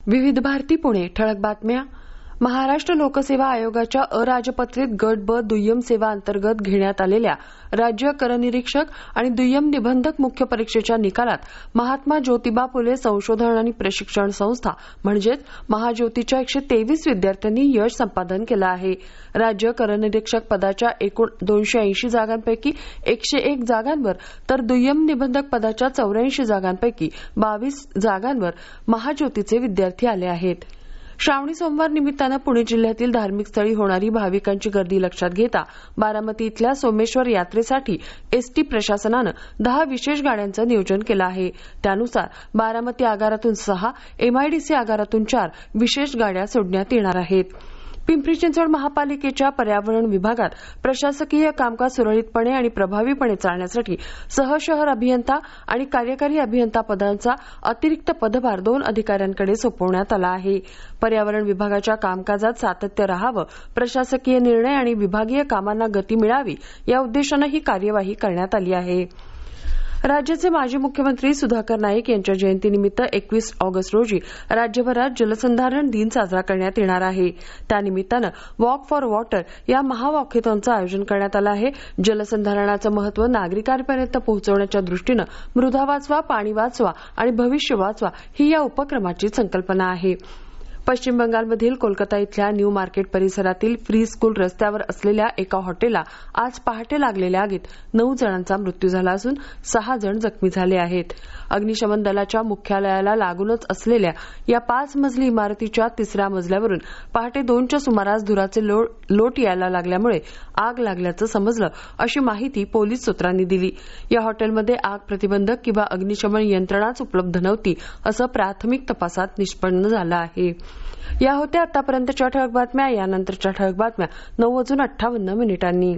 विविध भारती पुणे ठळक बातम्या. महाराष्ट्र लोकसेवा आयोगाच्या अराजपत्रित गट ब दुय्यम सेवा अंतर्गत घेण्यात आलेल्या राज्य करनिरीक्षक आणि दुय्यम निबंधक मुख्य परीक्षेच्या निकालात महात्मा ज्योतिबा फुले संशोधन आणि प्रशिक्षण संस्था म्हणजेच महाज्योतीच्या 123 विद्यार्थ्यांनी यश संपादन केलं आहे. राज्य करनिरीक्षक पदाच्या एकूण 280 जागांपैकी 101 जागांवर तर दुय्यम निबंधक पदाच्या 84 जागांपैकी 22 जागांवर महाज्योतीचे विद्यार्थी आले आहेत. श्रावणी सोमवार निमित्तानं पुणे जिल्ह्यातील धार्मिक स्थळी होणारी भाविकांची गर्दी लक्षात घेता बारामती इथल्या सोमेश्वर यात्रेसाठी एसटी प्रशासनानं 10 विशेष गाड्यांचं नियोजन केलं आहे. त्यानुसार बारामती आगारातून 6, एमआयडीसी आगारातून 4 विशेष गाड्या सोडण्यात येणार आहेत. पिंपरी चिंचवड महापालिकेच्या पर्यावरण विभागात प्रशासकीय कामकाज सुरळीतपणे आणि प्रभावीपणे चालण्यासाठी सहशहर अभियंता आणि कार्यकारी अभियंता पदांचा अतिरिक्त पदभार 2 अधिकाऱ्यांकडे सोपवण्यात आला आहे. पर्यावरण विभागाच्या कामकाजात सातत्य राहावं, प्रशासकीय निर्णय आणि विभागीय कामांना गती मिळावी या उद्देशानं ही कार्यवाही करण्यात आली आहे. राज्याचे माजी मुख्यमंत्री सुधाकर नाईक यांच्या जयंतीनिमित्त 21 ऑगस्ट रोजी राज्यभरात जलसंधारण दिन साजरा करण्यात येणार आहे. त्यानिमित्तानं वॉक फॉर वॉटर या महावॉकेथॉनचं आयोजन करण्यात आलं आहे. जलसंधारणाचं महत्त्व नागरिकांपर्यंत पोहोचवण्याच्या दृष्टीनं मृदा वाचवा, पाणी वाचवा आणि भविष्य वाचवा ही या उपक्रमाची संकल्पना आहे. पश्चिम बंगालमधील कोलकाता इथल्या न्यू मार्केट परिसरातील फ्री स्कूल रस्त्यावर असलेल्या एका हॉटेलला आज पहाटे लागलेल्या आगीत 9 जणांचा मृत्यू झाला असून 6 जण जखमी झाले आहेत. अग्निशमन दलाच्या मुख्यालयाला लागूनच असलेल्या या 5 मजली इमारतीच्या 3ऱ्या मजल्यावरून पहाटे 2च्या सुमारास धुराचे लोट यायला लागल्यामुळे आग लागल्याचं समजलं, अशी माहिती पोलीस सूत्रांनी दिली. या हॉटेलमध्ये आग प्रतिबंधक किंवा अग्निशमन यंत्रणाच उपलब्ध नव्हती, असं प्राथमिक तपासात निष्पन्न झालं आहे. या होत्या आतापर्यंतच्या ठळक बातम्या. यानंतरच्या ठळक बातम्या 9:58 मिनिटांनी.